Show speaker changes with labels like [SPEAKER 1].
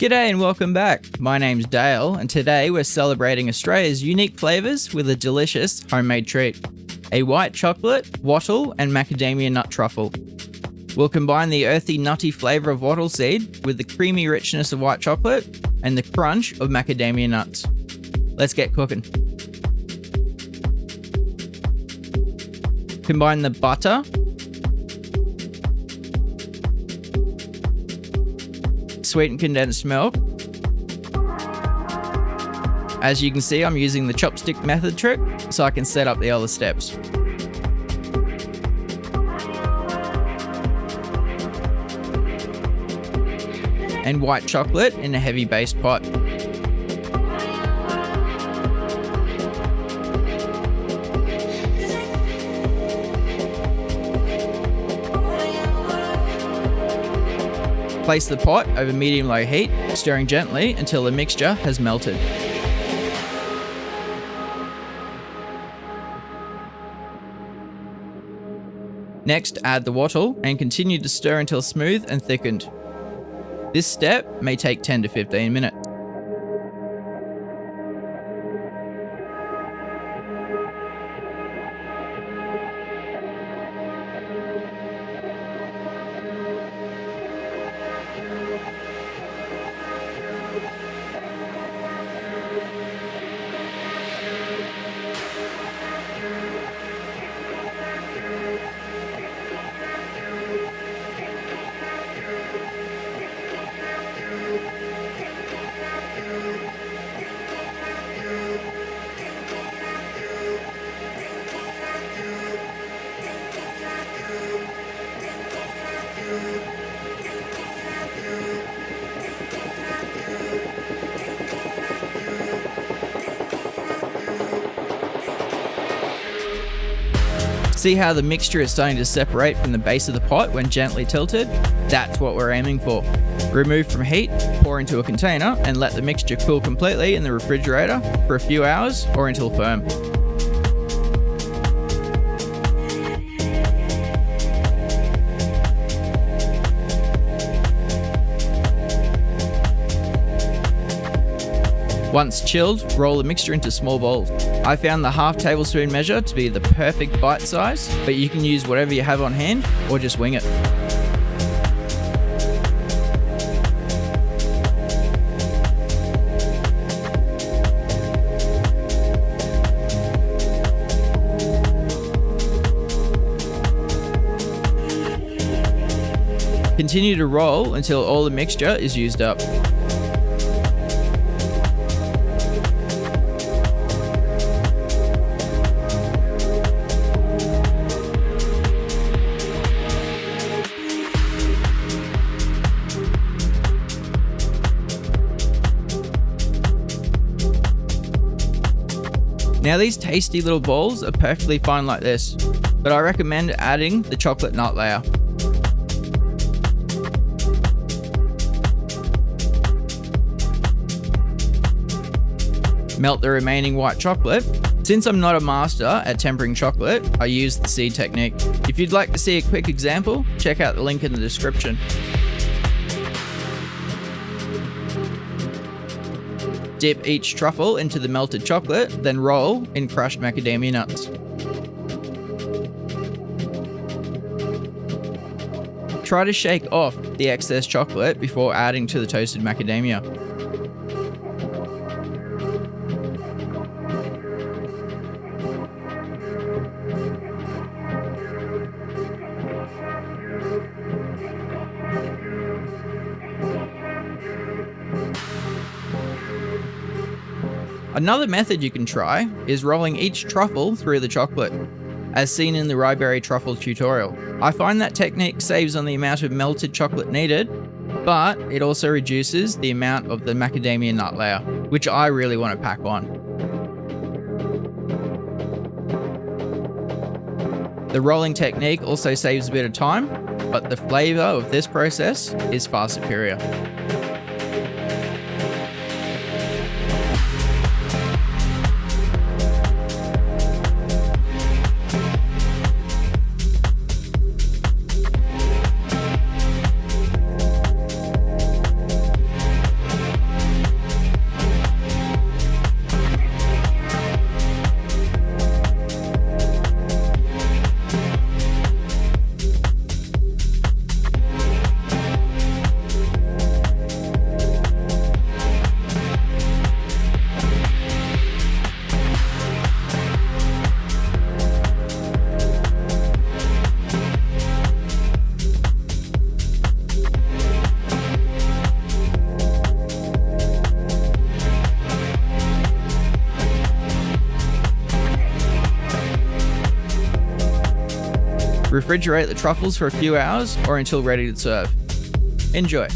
[SPEAKER 1] G'day and welcome back. My name's Dale, and today we're celebrating Australia's unique flavours with a delicious homemade treat. A white chocolate, wattle and macadamia nut truffle. We'll combine the earthy nutty flavour of wattle seed with the creamy richness of white chocolate and the crunch of macadamia nuts. Let's get cooking. Combine the butter, sweetened condensed milk. As you can see, I'm using the chopstick method trick so I can set up the other steps. And white chocolate in a heavy based pot. Place the pot over medium-low heat, stirring gently until the mixture has melted. Next, add the wattle and continue to stir until smooth and thickened. This step may take 10 to 15 minutes. See how the mixture is starting to separate from the base of the pot when gently tilted? That's what we're aiming for. Remove from heat, pour into a container, and let the mixture cool completely in the refrigerator for a few hours or until firm. Once chilled, roll the mixture into small balls. I found the half tablespoon measure to be the perfect bite size, but you can use whatever you have on hand or just wing it. Continue to roll until all the mixture is used up. Now these tasty little balls are perfectly fine like this, but I recommend adding the chocolate nut layer. Melt the remaining white chocolate. Since I'm not a master at tempering chocolate, I use the seed technique. If you'd like to see a quick example, check out the link in the description. Dip each truffle into the melted chocolate, then roll in crushed macadamia nuts. Try to shake off the excess chocolate before adding to the toasted macadamia. Another method you can try is rolling each truffle through the chocolate, as seen in the ryeberry truffle tutorial. I find that technique saves on the amount of melted chocolate needed, but it also reduces the amount of the macadamia nut layer, which I really want to pack on. The rolling technique also saves a bit of time, but the flavour of this process is far superior. Refrigerate the truffles for a few hours or until ready to serve. Enjoy.